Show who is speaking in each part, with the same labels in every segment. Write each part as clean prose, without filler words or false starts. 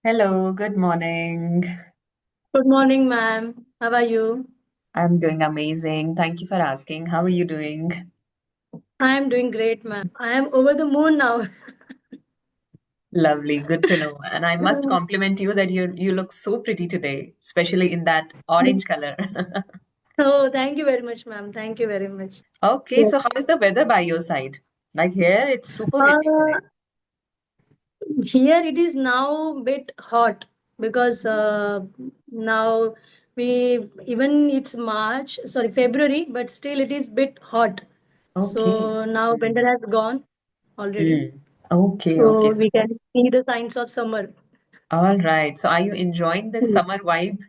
Speaker 1: Hello, good morning.
Speaker 2: Good morning, ma'am. How are you?
Speaker 1: I'm doing amazing. Thank you for asking. How are you doing?
Speaker 2: I am doing great, ma'am. I am over the moon now.
Speaker 1: Lovely, good to know. And I must compliment you that you look so pretty today, especially in that orange color.
Speaker 2: Oh, thank you very much, ma'am. Thank you very much.
Speaker 1: Okay,
Speaker 2: Yes.
Speaker 1: so how is the weather by your side? Like here, it's super windy
Speaker 2: Uh,
Speaker 1: today.
Speaker 2: Here it is now bit hot because now we even it's March, sorry, February, but still it is bit hot.
Speaker 1: Okay.
Speaker 2: So now winter
Speaker 1: Mm.
Speaker 2: has gone already.
Speaker 1: Mm. Okay, okay.
Speaker 2: So we can see the signs of summer.
Speaker 1: All right. So are you enjoying this summer vibe?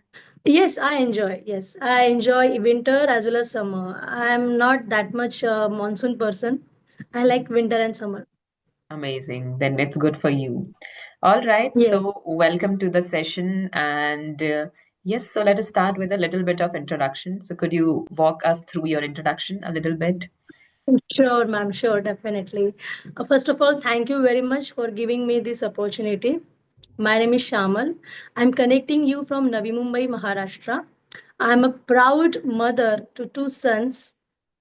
Speaker 2: Yes, I enjoy. Yes, I enjoy winter as well as summer. I'm not that much monsoon person. I like winter and summer.
Speaker 1: Amazing. Then it's good for you. All right.
Speaker 2: Yes,
Speaker 1: So, welcome to the session. And yes, so let us start with a little bit of introduction. So, could you walk us through your introduction a little bit?
Speaker 2: sure, ma'am. Sure, definitely. First of all, thank you very much for giving me this opportunity. My name is Shamal. I'm connecting you from Navi Mumbai, Maharashtra. I'm a proud mother to two sons,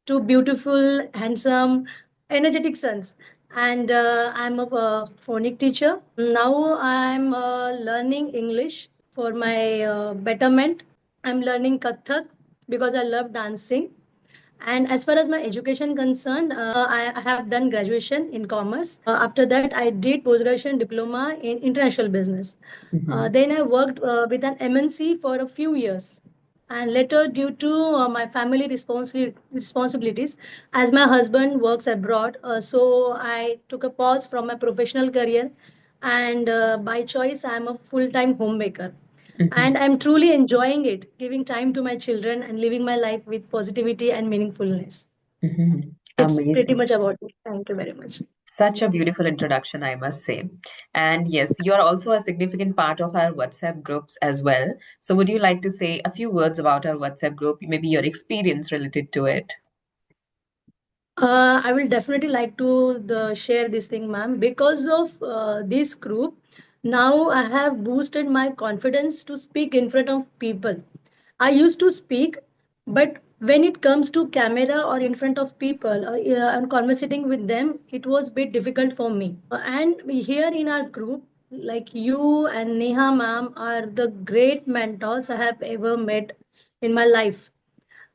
Speaker 2: two beautiful, handsome, energetic sons. And I'm a phonic teacher. Now I'm learning English for my betterment. I'm learning Kathak because I love dancing. And as far as my education concerned, I have done graduation in commerce. After that, I did post-graduation diploma in international business.
Speaker 1: Hmm.
Speaker 2: Then I worked with an MNC for a few years. And later, due to my family responsibilities, as my husband works abroad, so I took a pause from my professional career. And by choice, I'm a full-time homemaker,
Speaker 1: Hmm.
Speaker 2: and I'm truly enjoying it, giving time to my children and living my life with positivity and meaningfulness.
Speaker 1: Hmm.
Speaker 2: It's pretty
Speaker 1: Amazing.
Speaker 2: much about it. Thank you very much.
Speaker 1: Such a beautiful introduction, I must say. And yes, you're also a significant part of our WhatsApp groups as well. So, would you like to say a few words about our WhatsApp group, maybe your experience related to it?
Speaker 2: I will definitely like to share this thing, ma'am. Because of this group, now I have boosted my confidence to speak in front of people. I used to speak, but when it comes to camera or in front of people or and conversating with them, it was a bit difficult for me. And here in our group, like you and Neha ma'am are the great mentors I have ever met in my life,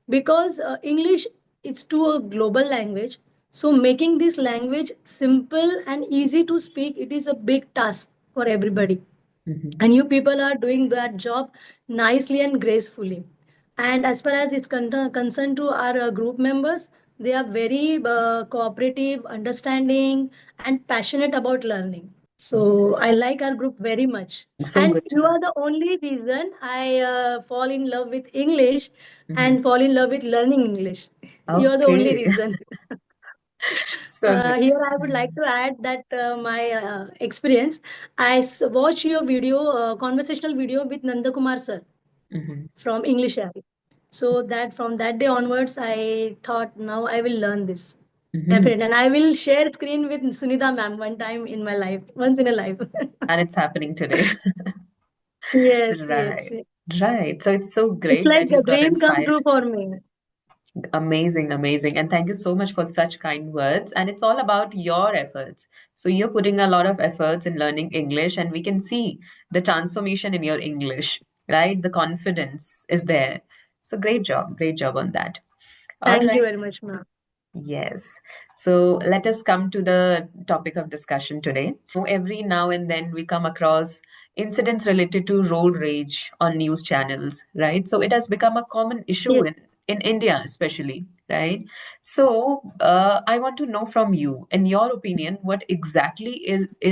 Speaker 2: because English is to a global language. So making this language simple and easy to speak, it is a big task for everybody,
Speaker 1: Hmm.
Speaker 2: and you people are doing that job nicely and gracefully. And as far as it's concerned to our group members, they are very cooperative, understanding, and passionate about learning. So I like our group very much.
Speaker 1: So
Speaker 2: And
Speaker 1: good to
Speaker 2: you
Speaker 1: know.
Speaker 2: are the only reason I fall in love with English
Speaker 1: Hmm.
Speaker 2: and fall in love with learning English. You are the only
Speaker 1: Okay.
Speaker 2: reason.
Speaker 1: So good.
Speaker 2: Here, I would like to add that my experience. Watched your video, conversational video with Nanda Kumar sir
Speaker 1: Hmm.
Speaker 2: from English Area. So that from that day onwards, I thought now I will learn this
Speaker 1: Hmm.
Speaker 2: definitely, and I will share screen with Sunita ma'am one time in my life, once in a life.
Speaker 1: And it's happening today.
Speaker 2: Yes, yes,
Speaker 1: Right.
Speaker 2: yes.
Speaker 1: Right. So it's so
Speaker 2: It's
Speaker 1: great
Speaker 2: like
Speaker 1: that
Speaker 2: a
Speaker 1: you got
Speaker 2: dream come
Speaker 1: inspired.
Speaker 2: true for me.
Speaker 1: Amazing, amazing. And thank you so much for such kind words. And it's all about your efforts. So you're putting a lot of efforts in learning English, and we can see the transformation in your English, right? The confidence is there. So great job. Great job on that. All
Speaker 2: Thank you
Speaker 1: right.
Speaker 2: very much, ma'am.
Speaker 1: Yes. So let us come to the topic of discussion today. Every now and then we come across incidents related to road rage on news channels, right? So it has become a common issue
Speaker 2: Yes.
Speaker 1: in India, especially, right? So I want to know from you, in your opinion, what exactly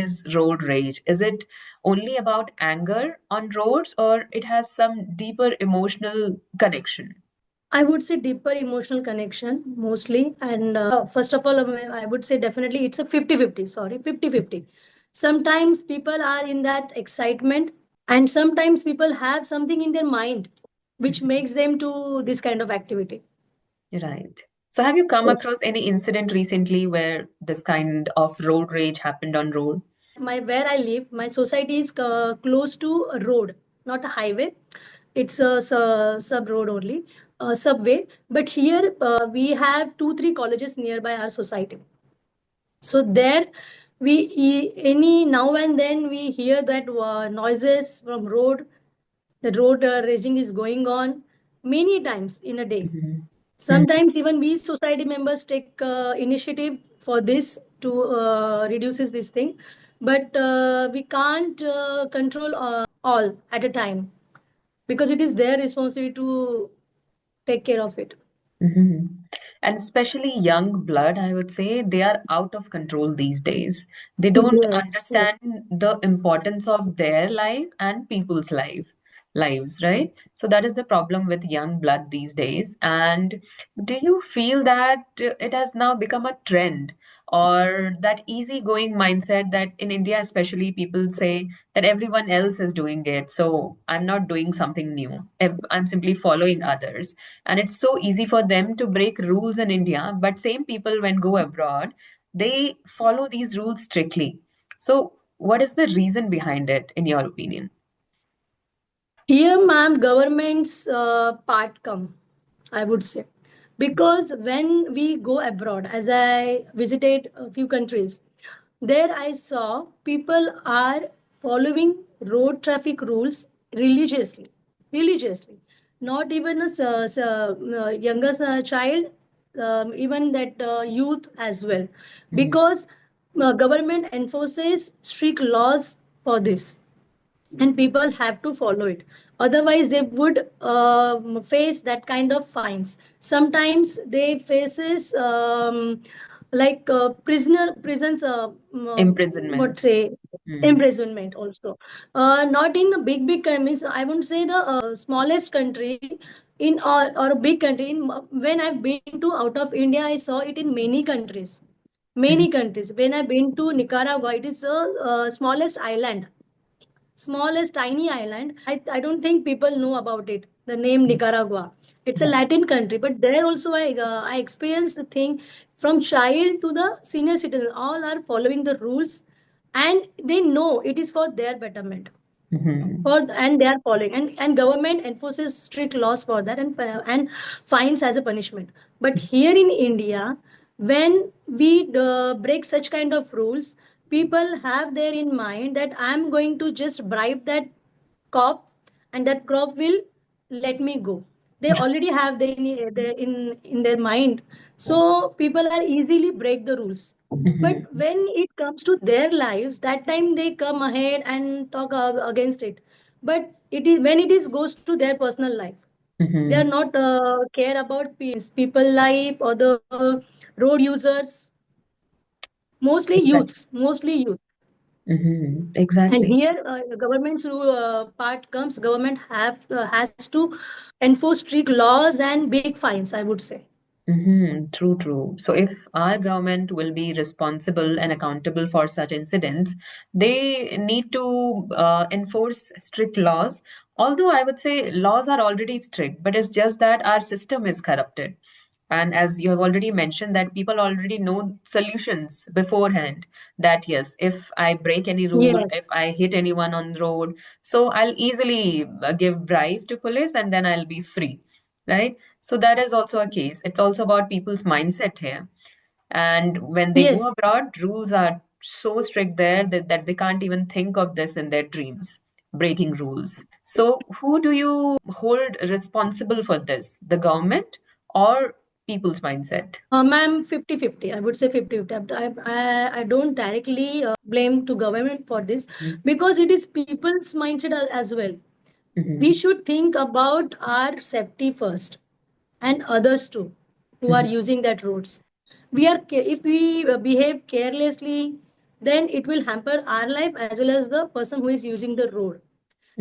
Speaker 1: is road rage? Is it only about anger on roads, or it has some deeper emotional connection?
Speaker 2: I would say deeper emotional connection mostly. And first of all, I would say definitely it's a 50-50. Sorry, 50-50. Sometimes people are in that excitement, and sometimes people have something in their mind which makes them to this kind of activity.
Speaker 1: Right. So have you come
Speaker 2: Yes.
Speaker 1: across any incident recently where this kind of road rage happened on road?
Speaker 2: My where I live, my society is close to a road, not a highway. It's a sub road only, a subway. But here we have two, three colleges nearby our society. So there, any now and then we hear that noises from road. The road raging is going on many times in a day.
Speaker 1: Mhm. Mhm.
Speaker 2: Sometimes even we society members take initiative for this to reduces this thing, but we can't control all at a time because it is their responsibility to take care of it.
Speaker 1: Mhm. And especially young blood, I would say, they are out of control these days. They don't
Speaker 2: Yes, yes.
Speaker 1: understand the importance of their life and people's lives, right? So that is the problem with young blood these days. And do you feel that it has now become a trend, or that easygoing mindset that in India, especially, people say that everyone else is doing it, so I'm not doing something new. I'm simply following others, and it's so easy for them to break rules in India, but same people when go abroad, they follow these rules strictly. So what is the reason behind it, in your opinion?
Speaker 2: Here, ma'am, government's part come, I would say, because when we go abroad, as I visited a few countries, there I saw people are following road traffic rules religiously, religiously. Not even a younger child, even that youth as well,
Speaker 1: Mhm.
Speaker 2: because government enforces strict laws for this, and people have to follow it, otherwise they would face that kind of fines. Sometimes they faces like prisons what
Speaker 1: Imprisonment.
Speaker 2: say
Speaker 1: Mm.
Speaker 2: imprisonment also. Not in a big countries, I won't say the smallest country in or a big country in, when I've been to out of India, I saw it in many countries, many
Speaker 1: Mhm.
Speaker 2: countries. When I've been to Nicaragua, it is a smallest island, smallest tiny island. I don't think people know about it, the name Nicaragua. It's a
Speaker 1: Yeah.
Speaker 2: Latin country, but there also I experienced the thing from child to the senior citizen. All are following the rules, and they know it is for their betterment.
Speaker 1: Mhm.
Speaker 2: For and they are following, and government enforces strict laws for that, and fines as a punishment. But here in India, when we break such kind of rules, people have there in mind that I'm going to just bribe that cop, and that cop will let me go. They already have in their mind, so people are easily break the rules. But
Speaker 1: Mhm.
Speaker 2: when it comes to their lives, that time they come ahead and talk against it. But it is when it is goes to their personal life, they are
Speaker 1: Mhm.
Speaker 2: not care about people life or the road users, mostly
Speaker 1: Exactly.
Speaker 2: youths, mostly youth.
Speaker 1: Mhm.
Speaker 2: And
Speaker 1: Exactly.
Speaker 2: here government's part comes, government have has to enforce strict laws and big fines, I would say.
Speaker 1: True, true. So if our government will be responsible and accountable for such incidents, they need to enforce strict laws. Although I would say laws are already strict, but it's just that our system is corrupted. And as you have already mentioned, that people already know solutions beforehand. That yes, if I break any rule,
Speaker 2: Yes,
Speaker 1: if I hit anyone on the road, so I'll easily give bribe to police and then I'll be free, right? So that is also a case. It's also about people's mindset here. And when they go
Speaker 2: yes.
Speaker 1: abroad, rules are so strict there that they can't even think of this in their dreams, breaking rules. So who do you hold responsible for this? The government or people's mindset?
Speaker 2: Ma'am, 50-50. I would say 50-50. I don't directly blame to government for this, because it is people's mindset as well. We
Speaker 1: Mm-hmm.
Speaker 2: should think about our safety first, and others too, who are
Speaker 1: Mm-hmm.
Speaker 2: using that roads. If we behave carelessly, then it will hamper our life as well as the person who is using the road.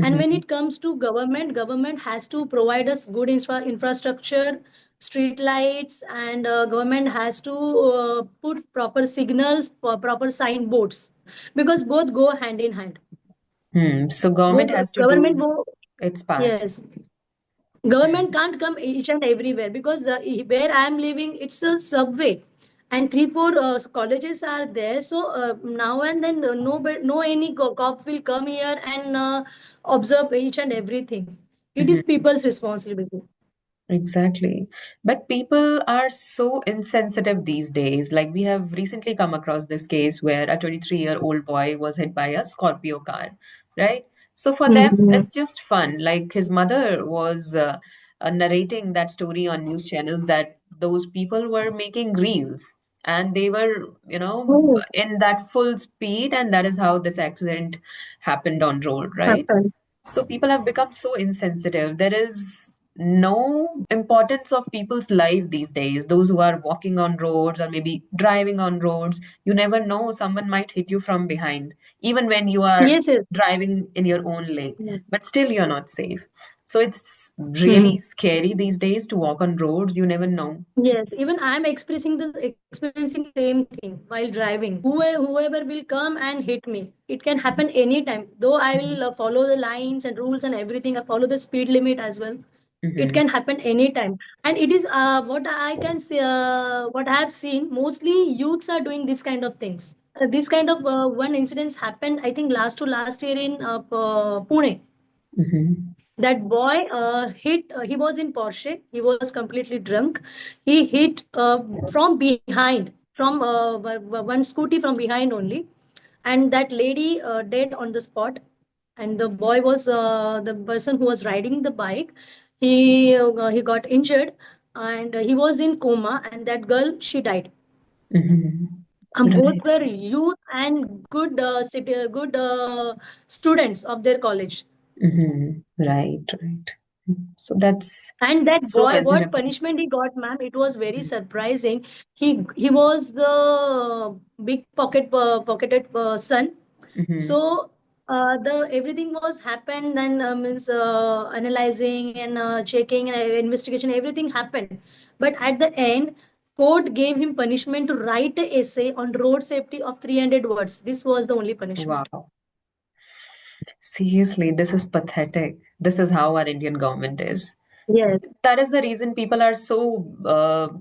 Speaker 2: And when
Speaker 1: Mm-hmm.
Speaker 2: it comes to government has to provide us good infrastructure, street lights, and government has to put proper signals, proper signboards, because both go hand in hand.
Speaker 1: So government
Speaker 2: Both
Speaker 1: has to
Speaker 2: government
Speaker 1: do
Speaker 2: go,
Speaker 1: its part.
Speaker 2: yes, government can't come each and everywhere, because where I am living, it's a subway, and 3 4 colleges are there. So now and then no any cop will come here and observe each and everything. It is
Speaker 1: Mhm.
Speaker 2: people's responsibility.
Speaker 1: Exactly. But people are so insensitive these days. Like we have recently come across this case where a 23-year-old boy was hit by a Scorpio car, right? So for them,
Speaker 2: Mhm.
Speaker 1: it's just fun. Like his mother was narrating that story on news channels that those people were making reels and they were,
Speaker 2: Oh,
Speaker 1: in that full speed, and that is how this accident happened on road, right?
Speaker 2: happened.
Speaker 1: So people have become so insensitive. There is no importance of people's life these days. Those who are walking on roads or maybe driving on roads, you never know, someone might hit you from behind, even when you are
Speaker 2: Yes, yes.
Speaker 1: driving in your own lane,
Speaker 2: Mm.
Speaker 1: but still you're not safe. So it's really
Speaker 2: Mhm.
Speaker 1: scary these days to walk on roads. You never know.
Speaker 2: Yes, even I'm experiencing the same thing while driving. Whoever will come and hit me, it can happen anytime. Though I will follow the lines and rules and everything, I follow the speed limit as well. It
Speaker 1: Hmm.
Speaker 2: can happen anytime, and it is what I can see. What I have seen, mostly youths are doing this kind of things. This kind of one incident happened, I think, last year in Pune.
Speaker 1: Hmm.
Speaker 2: That boy hit, he was in Porsche, he was completely drunk. He hit from behind, from one scooty from behind only, and that lady dead on the spot. And the boy was the person who was riding the bike. He got injured, and he was in coma, and that girl, she died.
Speaker 1: Hmm.
Speaker 2: And both
Speaker 1: Right.
Speaker 2: were youth and good students of their college.
Speaker 1: Hmm. Right, right. So that's
Speaker 2: And that
Speaker 1: so
Speaker 2: boy, what
Speaker 1: miserable.
Speaker 2: punishment he got, ma'am, it was very surprising. He was the big pocketed son.
Speaker 1: Hmm.
Speaker 2: So the everything was happened, and means analyzing and checking and investigation, everything happened. But at the end, court gave him punishment to write a essay on road safety of 300 words. This was the only punishment.
Speaker 1: Wow. Seriously, this is pathetic. This is how our Indian government is.
Speaker 2: Yes,
Speaker 1: That is the reason people are so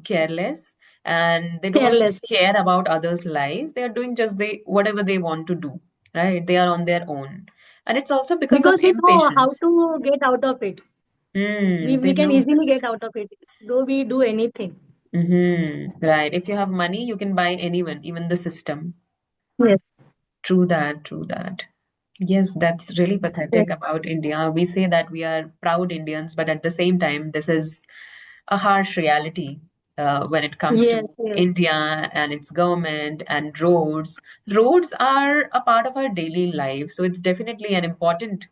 Speaker 1: careless and they don't
Speaker 2: careless.
Speaker 1: care about others' lives. They are doing just whatever they want to do, right? They are on their own. And it's also because of
Speaker 2: Because we know how
Speaker 1: impatience.
Speaker 2: to get out of it. We
Speaker 1: They
Speaker 2: can
Speaker 1: know
Speaker 2: easily
Speaker 1: this.
Speaker 2: get out of it, though we do anything.
Speaker 1: Right. If you have money, you can buy anyone, even the system.
Speaker 2: Yes,
Speaker 1: True that, true that. Yes, that's really
Speaker 2: yes,
Speaker 1: pathetic about India. We say that we are proud Indians, but at the same time, this is a harsh reality when it comes
Speaker 2: yes,
Speaker 1: to
Speaker 2: yes,
Speaker 1: India and its government and roads. Roads are a part of our daily life, so it's definitely an important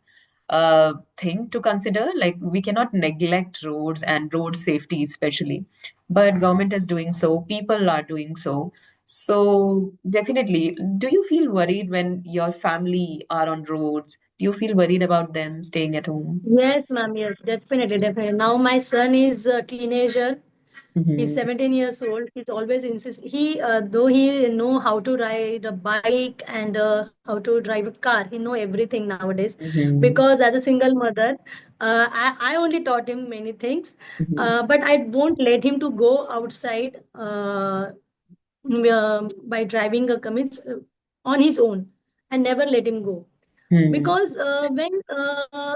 Speaker 1: thing to consider. Like we cannot neglect roads and road safety, especially. But government is doing so, people are doing so. So definitely, do you feel worried when your family are on roads? Do you feel worried about them staying at home?
Speaker 2: yes, ma'am. Yes, definitely, definitely. Now my son is a teenager. He's
Speaker 1: Hmm.
Speaker 2: 17 years old. He's always insist. Though he know how to ride a bike and how to drive a car, he know everything nowadays.
Speaker 1: Hmm.
Speaker 2: Because as a single mother, I only taught him many things.
Speaker 1: Hmm.
Speaker 2: But I won't let him to go outside by driving a commits on his own, and never let him go.
Speaker 1: Hmm.
Speaker 2: Because when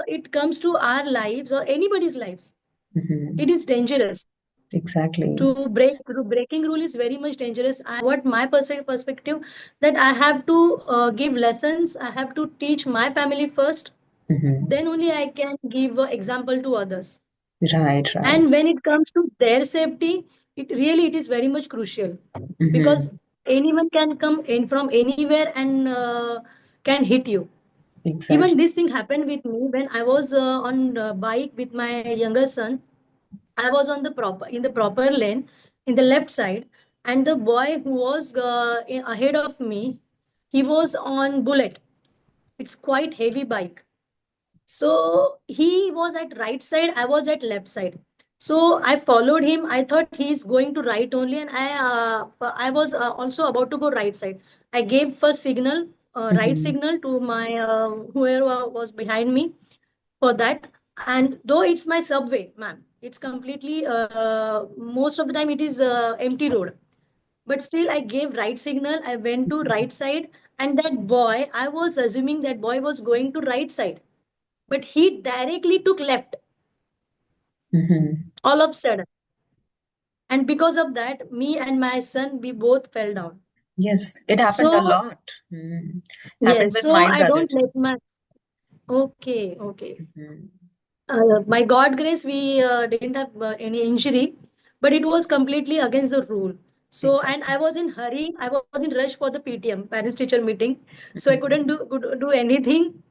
Speaker 2: it comes to our lives or anybody's lives, it
Speaker 1: Hmm.
Speaker 2: is dangerous.
Speaker 1: Exactly.
Speaker 2: Breaking rule is very much dangerous. What my perspective, that I have to give lessons, I have to teach my family first,
Speaker 1: Hmm.
Speaker 2: then only I can give example to others.
Speaker 1: Right, right.
Speaker 2: And when it comes to their safety, it is very much crucial.
Speaker 1: Hmm.
Speaker 2: Because anyone can come in from anywhere and can hit you. Even
Speaker 1: Exactly.
Speaker 2: this thing happened with me when I was on bike with my younger son. I was on the proper lane in the left side, and the boy who was ahead of me, he was on bullet. It's quite heavy bike. So he was at right side, I was at left side. So I followed him. I thought he's going to right only, and I was also about to go right side. I gave first signal, right
Speaker 1: Hmm.
Speaker 2: signal to my whoever was behind me for that. And though it's my subway, ma'am, it's completely most of the time it is empty road. but still I gave right signal. I went to right side, and that boy, I was assuming that boy was going to right side, but he directly took left
Speaker 1: Hmm.
Speaker 2: all of a sudden. And because of that, me and my son, we both fell down.
Speaker 1: Yes, it happened a
Speaker 2: So
Speaker 1: lot. Happened
Speaker 2: yes,
Speaker 1: with
Speaker 2: so
Speaker 1: my
Speaker 2: I
Speaker 1: brother
Speaker 2: don't
Speaker 1: too.
Speaker 2: let my okay, okay.
Speaker 1: Hmm.
Speaker 2: By God grace, we didn't have any injury, but it was completely against the rule. So, and I
Speaker 1: Exactly.
Speaker 2: was in hurry. I was in rush for the PTM, parents teacher meeting. So I couldn't
Speaker 1: Mhm.
Speaker 2: do anything.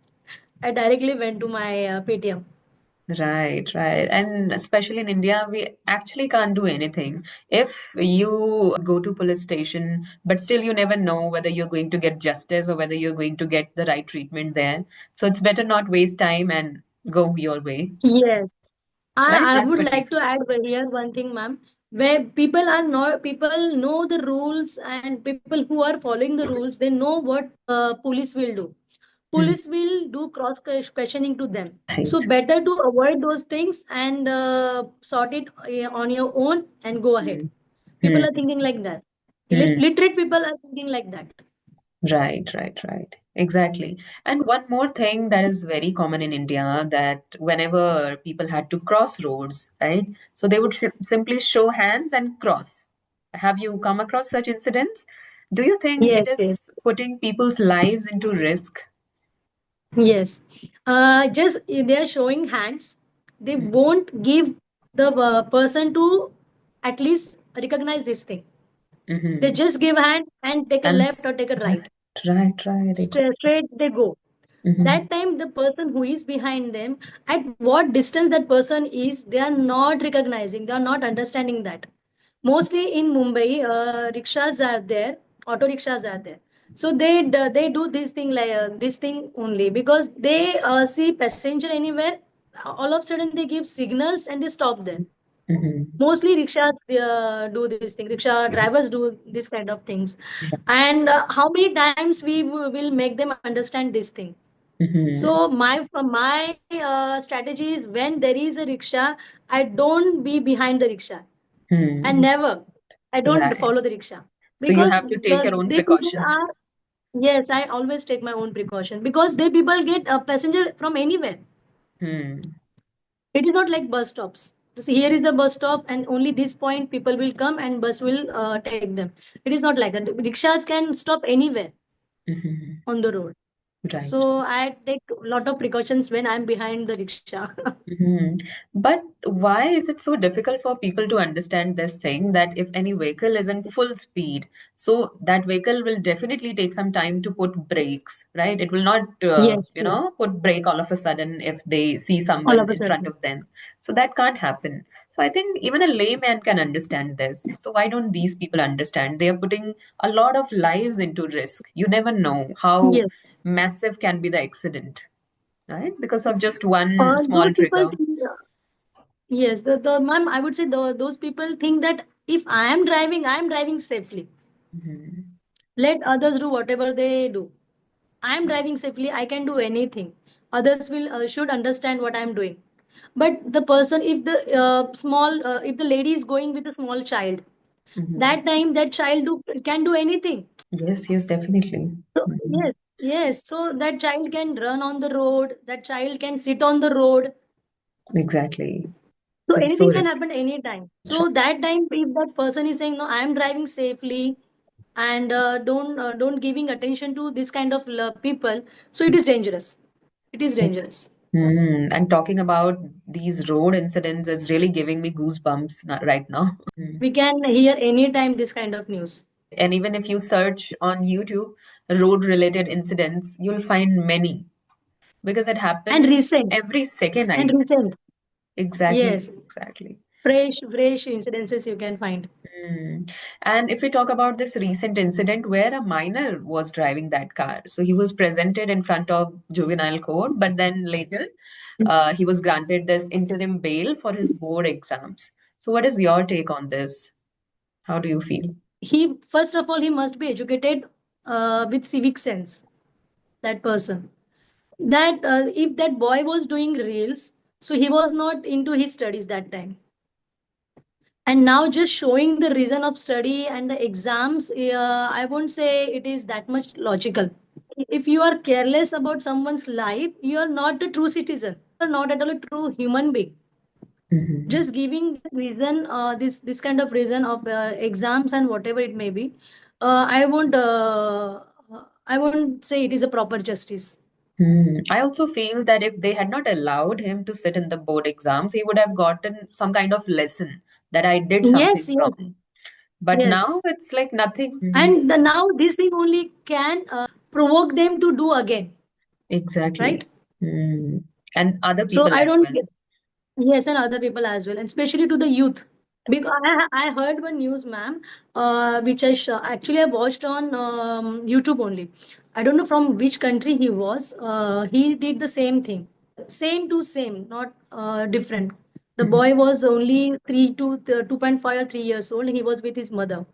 Speaker 2: I directly went to my PTM.
Speaker 1: Right, right. And especially in India, we actually can't do anything. If you go to police station, but still you never know whether you're going to get justice or whether you're going to get the right treatment there. So it's better not waste time and go your way.
Speaker 2: Yes.
Speaker 1: Right?
Speaker 2: I
Speaker 1: That's
Speaker 2: would
Speaker 1: what we
Speaker 2: like
Speaker 1: feel.
Speaker 2: to add here one thing, ma'am, where people know the rules, and people who are following the rules, they know what police will do.
Speaker 1: Hmm.
Speaker 2: Police will do cross questioning to them. So
Speaker 1: Right.
Speaker 2: better to avoid those things and sort it on your own and go ahead.
Speaker 1: Hmm.
Speaker 2: People
Speaker 1: Hmm.
Speaker 2: are thinking like that.
Speaker 1: Hmm.
Speaker 2: Literate people are thinking like that.
Speaker 1: Right, right, right. Exactly. And one more thing that is very common in India that whenever people had to cross roads, right? So they would simply show hands and cross. Have you come across such incidents? Do you think
Speaker 2: Yes,
Speaker 1: it
Speaker 2: yes,
Speaker 1: is putting people's lives into risk?
Speaker 2: yes. Just they are showing hands. They won't give the person to at least recognize this thing. They
Speaker 1: Mm-hmm.
Speaker 2: just give hand and take a
Speaker 1: And
Speaker 2: left or take a
Speaker 1: right,
Speaker 2: right.
Speaker 1: right, exactly.
Speaker 2: Straight they go.
Speaker 1: Mm-hmm.
Speaker 2: That time the person who is behind them, at what distance that person is, they are not recognizing, they are not understanding that. Mostly in Mumbai, rickshaws are there, auto rickshaws are there. So they do this thing like this thing only because they see passenger anywhere, all of a sudden they give signals and they stop there.
Speaker 1: Mm-hmm.
Speaker 2: Mostly rickshaws do this thing, rickshaw drivers do this kind of things. And how many times we will make them understand this thing.
Speaker 1: Mm-hmm.
Speaker 2: So my strategy is, when there is a rickshaw, I don't be behind the rickshaw, and
Speaker 1: Hmm.
Speaker 2: never. I don't
Speaker 1: Right.
Speaker 2: follow the rickshaw
Speaker 1: So you
Speaker 2: because
Speaker 1: have to take your own
Speaker 2: they people
Speaker 1: precautions.
Speaker 2: are. Yes, I always take my own precaution because they people get a passenger from anywhere.
Speaker 1: Hmm.
Speaker 2: It is not like bus stops. So here is the bus stop, and only this point people will come and bus will take them. It is not like that. Rickshaws can stop anywhere
Speaker 1: Mm-hmm.
Speaker 2: on the road.
Speaker 1: Right.
Speaker 2: So I take a lot of precautions when I'm behind the rickshaw.
Speaker 1: Hmm. But why is it so difficult for people to understand this thing that if any vehicle is in full speed, so that vehicle will definitely take some time to put brakes, right? It will not,
Speaker 2: Yes, yes.
Speaker 1: put brake all of a sudden if they see
Speaker 2: All
Speaker 1: someone
Speaker 2: of a
Speaker 1: in front
Speaker 2: sudden.
Speaker 1: of them. So that can't happen. So I think even a layman can understand this. So why don't these people understand? They are putting a lot of lives into risk. You never know how
Speaker 2: Yes.
Speaker 1: massive can be the accident, right? Because of just one
Speaker 2: Those
Speaker 1: small
Speaker 2: people
Speaker 1: trigger.
Speaker 2: think, yes, the ma'am, I would say those people think that if I am driving safely.
Speaker 1: Mhm.
Speaker 2: Let others do whatever they do. I am driving safely. I can do anything. Others will should understand what I am doing. But the person, if if the lady is going with a small child,
Speaker 1: Mhm.
Speaker 2: that time that child can do anything.
Speaker 1: Yes, yes, definitely.
Speaker 2: So
Speaker 1: Mhm.
Speaker 2: yes, yes. So that child can run on the road. That child can sit on the road.
Speaker 1: Exactly.
Speaker 2: So
Speaker 1: So it's so
Speaker 2: anything can
Speaker 1: risky.
Speaker 2: happen anytime.
Speaker 1: Right.
Speaker 2: So that time, if that person is saying, "No, I am driving safely," and don't giving attention to this kind of people, so it is dangerous. It is
Speaker 1: Ex-
Speaker 2: dangerous.
Speaker 1: And talking about these road incidents is really giving me goosebumps right now.
Speaker 2: We can hear anytime this kind of news.
Speaker 1: And even if you search on YouTube road related incidents, you'll find many because it
Speaker 2: And
Speaker 1: happens
Speaker 2: recent,
Speaker 1: every second, I
Speaker 2: and
Speaker 1: guess.
Speaker 2: recent.
Speaker 1: Exactly,
Speaker 2: Yes,
Speaker 1: exactly.
Speaker 2: fresh incidences you can find.
Speaker 1: Hmm. And if we talk about this recent incident where a minor was driving that car, so he was presented in front of juvenile court, but then later he was granted this interim bail for his board exams. So, what is your take on this? How do you feel?
Speaker 2: He first of all he must be educated with civic sense. That person. That if that boy was doing reels, so he was not into his studies that time. And now just showing the reason of study and the exams, I won't say it is that much logical. If you are careless about someone's life, you are not a true citizen, you are not at all a true human being.
Speaker 1: Hmm.
Speaker 2: Just giving the reason, this kind of reason of exams and whatever it may be, I won't say it is a proper justice.
Speaker 1: Hmm. I also feel that if they had not allowed him to sit in the board exams, he would have gotten some kind of lesson that I did
Speaker 2: Yes,
Speaker 1: something
Speaker 2: yes,
Speaker 1: wrong. But now
Speaker 2: yes.
Speaker 1: it's like nothing.
Speaker 2: And now this thing only can provoke them to do again,
Speaker 1: Exactly.
Speaker 2: right?
Speaker 1: Hmm. And other
Speaker 2: So
Speaker 1: people
Speaker 2: I
Speaker 1: as
Speaker 2: don't.
Speaker 1: well.
Speaker 2: Yes, and other people as well, and especially to the youth. Because I heard one news, ma'am, which actually I watched on YouTube only. I don't know from which country he was. He did the same thing, same to same, not different. The
Speaker 1: Mhm.
Speaker 2: boy was only 2.5 or 3 years old. He was with his mother,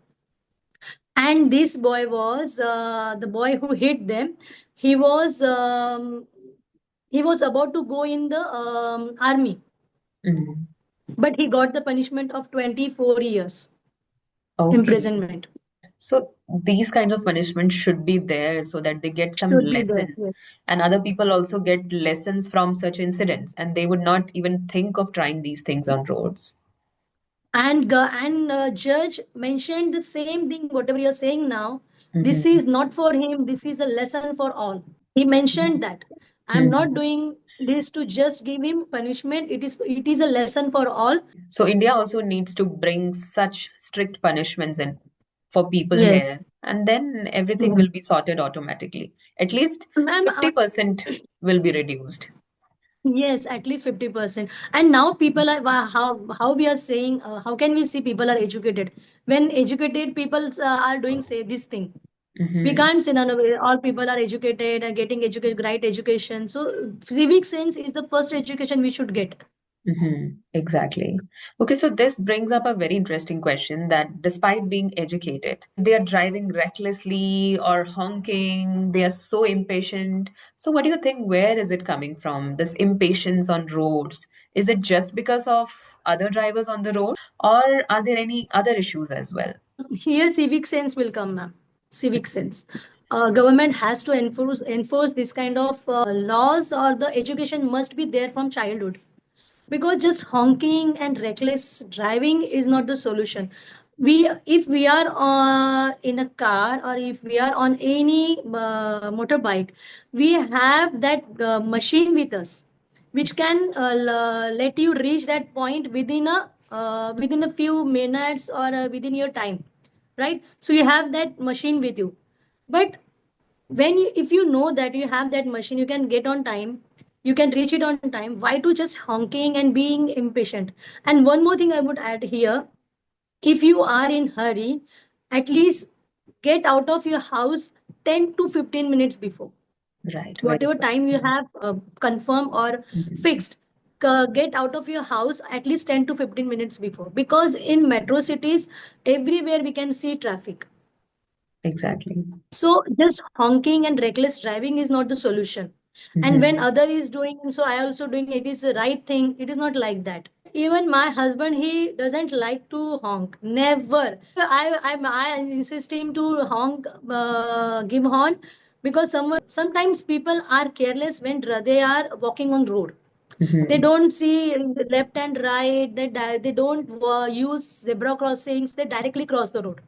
Speaker 2: and this boy was the boy who hit them. He was um, he was about to go in the army,
Speaker 1: Mhm.
Speaker 2: but he got the punishment of 24 years
Speaker 1: Okay.
Speaker 2: imprisonment.
Speaker 1: So these kinds of punishments should be there so that they get some
Speaker 2: Should be there.
Speaker 1: lesson.
Speaker 2: Yes.
Speaker 1: And other people also get lessons from such incidents, and they would not even think of trying these things on roads.
Speaker 2: And judge mentioned the same thing whatever you're saying now. This
Speaker 1: Hmm.
Speaker 2: is not for him, this is a lesson for all. He mentioned that I'm
Speaker 1: Hmm.
Speaker 2: not doing this to just give him punishment, it is a lesson for all.
Speaker 1: So India also needs to bring such strict punishments in for people
Speaker 2: Yes.
Speaker 1: here, and then everything
Speaker 2: Mm.
Speaker 1: will be sorted automatically. At least
Speaker 2: Ma'am,
Speaker 1: 50% will be reduced.
Speaker 2: yes, at least 50%. And now people are how we are saying, how can we see people are educated when educated people are doing say this thing? We
Speaker 1: Hmm.
Speaker 2: can't say none of it. All people are educated and getting educated, right education. So civic sense is the first education we should get.
Speaker 1: Exactly. Okay, so this brings up a very interesting question that despite being educated, they are driving recklessly or honking, they are so impatient. So, what do you think? Where is it coming from? This impatience on roads? Is it just because of other drivers on the road, or are there any other issues as well?
Speaker 2: Here civic sense will come, ma'am. Civic sense. Government has to enforce this kind of laws, or the education must be there from childhood, because just honking and reckless driving is not the solution. We If we are in a car, or if we are on any motorbike, we have that machine with us which can let you reach that point within a few minutes, or within your time, right? So you have that machine with you. But if you know that you have that machine, you can get on time, you can reach it on time, why to just honking and being impatient? And one more thing I would add here, if you are in hurry, at least get out of your house 10 to 15 minutes before,
Speaker 1: Right, very
Speaker 2: whatever
Speaker 1: good.
Speaker 2: time you have confirmed or
Speaker 1: Mhm.
Speaker 2: fixed. Get out of your house at least 10 to 15 minutes before, because in metro cities everywhere we can see traffic.
Speaker 1: Exactly.
Speaker 2: So just honking and reckless driving is not the solution. And when
Speaker 1: Mhm.
Speaker 2: other is doing, and so I also doing, it is the right thing. It is not like that. Even my husband, he doesn't like to honk. Never. I insist him to honk, give horn, because sometimes people are careless when they are walking on road. They
Speaker 1: Mhm.
Speaker 2: don't see the left and right. They don't use zebra crossings. They directly cross the road,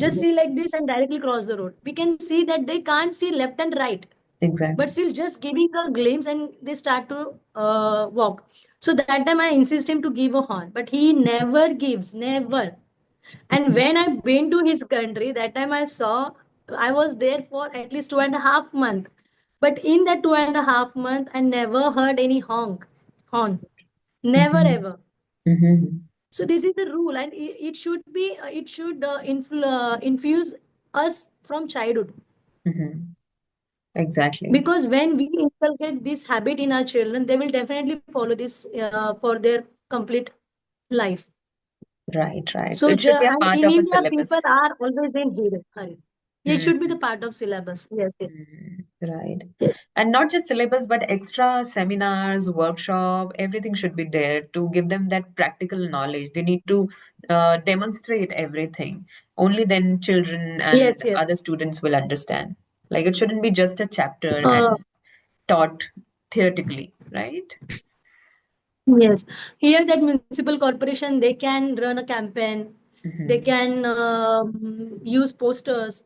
Speaker 2: just
Speaker 1: Mhm.
Speaker 2: see like this and directly cross the road. We can see that they can't see left and right, but
Speaker 1: Exactly.
Speaker 2: still just giving a glimpse and they start to walk. So that time I insist him to give a horn, but he never gives, never. And when I've been to his country, that time I saw, I was there for at least 2.5 months. But in that 2.5 months, I never heard any horn. Never
Speaker 1: Mhm.
Speaker 2: ever.
Speaker 1: Mhm.
Speaker 2: So this is the rule, and it should be, it should infuse us from childhood.
Speaker 1: Mhm. Exactly.
Speaker 2: Because when we inculcate this habit in our children, they will definitely follow this for their complete life.
Speaker 1: Right, right. So
Speaker 2: So
Speaker 1: it should be a
Speaker 2: and
Speaker 1: part
Speaker 2: in
Speaker 1: of a
Speaker 2: India, people
Speaker 1: syllabus.
Speaker 2: are always in hurry. It should be
Speaker 1: Hmm.
Speaker 2: the part of syllabus. Yes, yes,
Speaker 1: Right.
Speaker 2: yes.
Speaker 1: And not just syllabus, but extra seminars, workshop, everything should be there to give them that practical knowledge. They need to demonstrate everything. Only then children
Speaker 2: Yes,
Speaker 1: and
Speaker 2: yes.
Speaker 1: other students will understand. Like it shouldn't be just a chapter
Speaker 2: Uh,
Speaker 1: and taught theoretically, right?
Speaker 2: yes. Here, that municipal corporation, they can run a campaign. They
Speaker 1: Hmm.
Speaker 2: can use posters,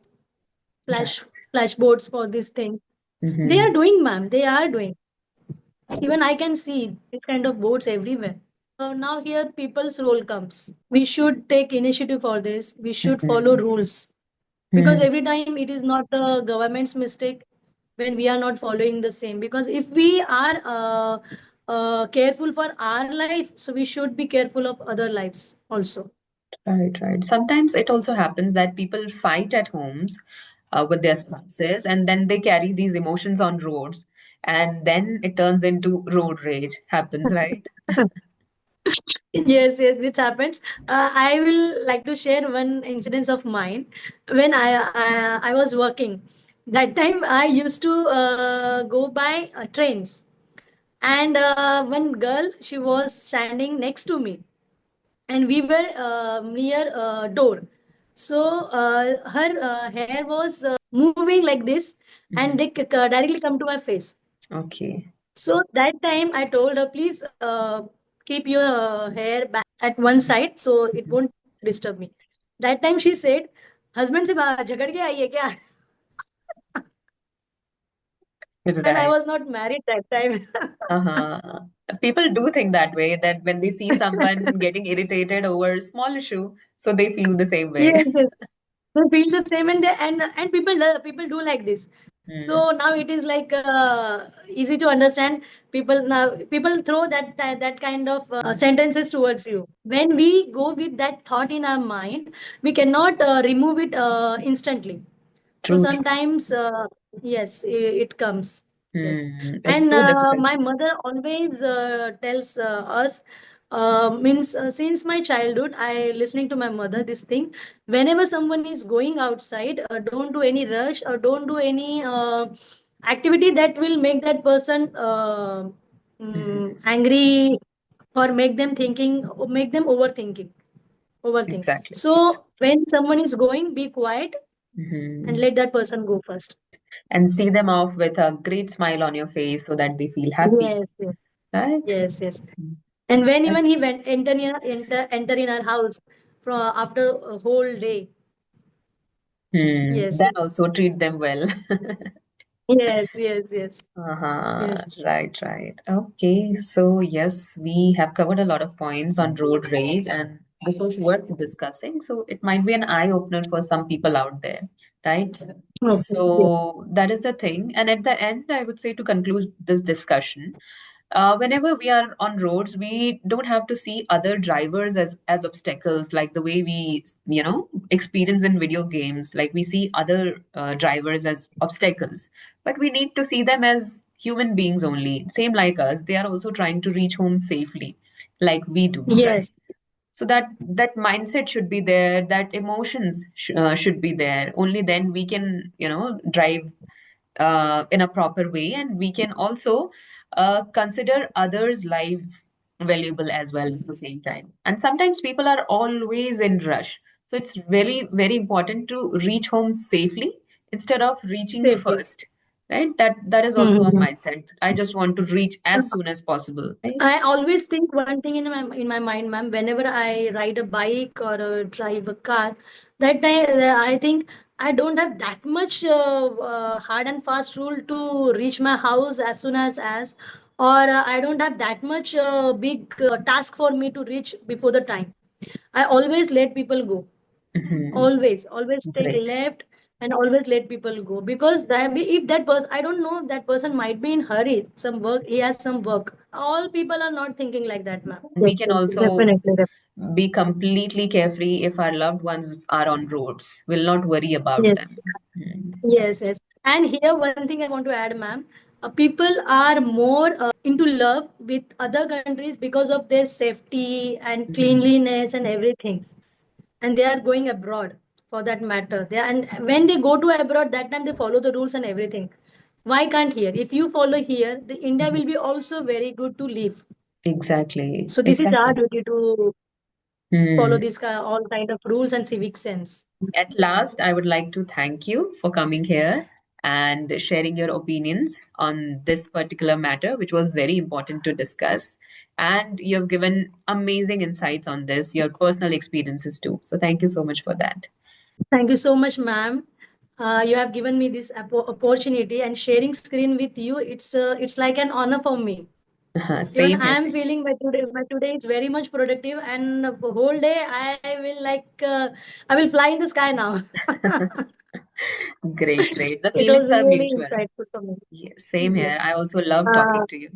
Speaker 1: Right.
Speaker 2: flashboards for this thing. They
Speaker 1: Hmm.
Speaker 2: are doing, ma'am. They are doing. Even I can see this kind of boards everywhere. Now here people's role comes. We should take initiative for this. We should follow
Speaker 1: Hmm.
Speaker 2: rules because
Speaker 1: Hmm.
Speaker 2: every time it is not the government's mistake when we are not following the same. Because if we are careful for our life, so we should be careful of other lives also.
Speaker 1: Right, right. Sometimes it also happens that people fight at homes with their spouses, and then they carry these emotions on roads, and then it turns into road rage. Happens, right?
Speaker 2: Yes, yes, this happens. I will like to share one incidence of mine when I was working. That time I used to go by trains, and one girl, she was standing next to me, and we were near door. So her hair was moving like this, and
Speaker 1: Hmm.
Speaker 2: they directly come to my face.
Speaker 1: Okay.
Speaker 2: So that time I told her, please keep your hair back at one side so it
Speaker 1: Mhm.
Speaker 2: won't disturb me. That time she said, husband से झगड़ के आई है क्या? And I
Speaker 1: Right.
Speaker 2: was not married that time.
Speaker 1: Uh-huh. People do think that way, that when they see someone getting irritated over a small issue, so they feel the same way.
Speaker 2: Yes, yes. They feel the same, and people do like this.
Speaker 1: Hmm.
Speaker 2: So now it is like easy to understand. People now people throw that kind of sentences towards you. When we go with that thought in our mind, we cannot remove it instantly. So
Speaker 1: True, true.
Speaker 2: sometimes, yes, it comes. Yes.
Speaker 1: It's
Speaker 2: And
Speaker 1: so difficult.
Speaker 2: my mother always tells us, means since my childhood, I listening to my mother this thing. Whenever someone is going outside, don't do any rush or don't do any activity that will make that person
Speaker 1: Hmm.
Speaker 2: angry or make them thinking, or make them overthink.
Speaker 1: Exactly.
Speaker 2: So when someone is going, be quiet and
Speaker 1: Hmm.
Speaker 2: let that person go first.
Speaker 1: And see them off with a great smile on your face so that they feel happy,
Speaker 2: Yes, yes,
Speaker 1: right?
Speaker 2: yes, yes. And when even
Speaker 1: That's
Speaker 2: he went enter in our house from after a whole day. Yes,
Speaker 1: then also treat them well.
Speaker 2: yes, yes, yes,
Speaker 1: Uh-huh.
Speaker 2: yes.
Speaker 1: Right, right. Okay, so yes, we have covered a lot of points on road rage, and this was worth discussing. So it might be an eye opener for some people out there, right?
Speaker 2: Okay. Yes,
Speaker 1: So that is the thing. And at the end, I would say to conclude this discussion, whenever we are on roads, we don't have to see other drivers as obstacles, like the way we, experience in video games. Like we see other drivers as obstacles, but we need to see them as human beings only, same like us. They are also trying to reach home safely, like we do, right?
Speaker 2: yes,
Speaker 1: So that mindset should be there, that emotions should be there. Only then we can, drive in a proper way, and we can also consider others lives valuable as well at the same time. And sometimes people are always in rush, so it's very very important to reach home safely instead of reaching
Speaker 2: safely.
Speaker 1: first, right? That is also a
Speaker 2: Mhm.
Speaker 1: mindset. I just want to reach as soon as possible, right?
Speaker 2: I always think one thing in my mind, ma'am. Whenever I ride a bike or drive a car, that time I think I don't have that much hard and fast rule to reach my house as soon as, or I don't have that much big task for me to reach before the time. I always let people go.
Speaker 1: Hmm.
Speaker 2: Always take
Speaker 1: Great.
Speaker 2: left and always let people go because if that person, I don't know, that person might be in hurry, some work, he has some work. All people are not thinking like that, ma'am. Yes,
Speaker 1: We can
Speaker 2: yes,
Speaker 1: also
Speaker 2: definitely.
Speaker 1: be completely carefree if our loved ones are on roads. We'll not worry about
Speaker 2: Yes,
Speaker 1: them.
Speaker 2: yes,
Speaker 1: That's
Speaker 2: yes. And here, one thing I want to add, ma'am. People are more into love with other countries because of their safety and
Speaker 1: mhm.
Speaker 2: cleanliness and everything. And they are going abroad. for that matter. And when they go to abroad, that time they follow the rules and everything. Why can't here? If you follow here, the India
Speaker 1: Mhm.
Speaker 2: will be also very good to live.
Speaker 1: Exactly.
Speaker 2: So this is our
Speaker 1: Exactly.
Speaker 2: duty to follow
Speaker 1: Hmm.
Speaker 2: these all kind of rules and civic sense.
Speaker 1: At last, I would like to thank you for coming here and sharing your opinions on this particular matter, which was very important to discuss. And you have given amazing insights on this, your personal experiences too. So, thank you so much for that.
Speaker 2: Thank you so much, ma'am. You have given me this opportunity and sharing screen with you. It's like an honor for me. Even
Speaker 1: Same
Speaker 2: I
Speaker 1: here.
Speaker 2: am feeling my today is very much productive, and the whole day I will I will fly in the sky now.
Speaker 1: Great, great. The
Speaker 2: It was
Speaker 1: feelings are
Speaker 2: really
Speaker 1: mutual.
Speaker 2: insightful for me.
Speaker 1: Yeah, same here. I
Speaker 2: Yes.
Speaker 1: also love
Speaker 2: Uh,
Speaker 1: talking to you.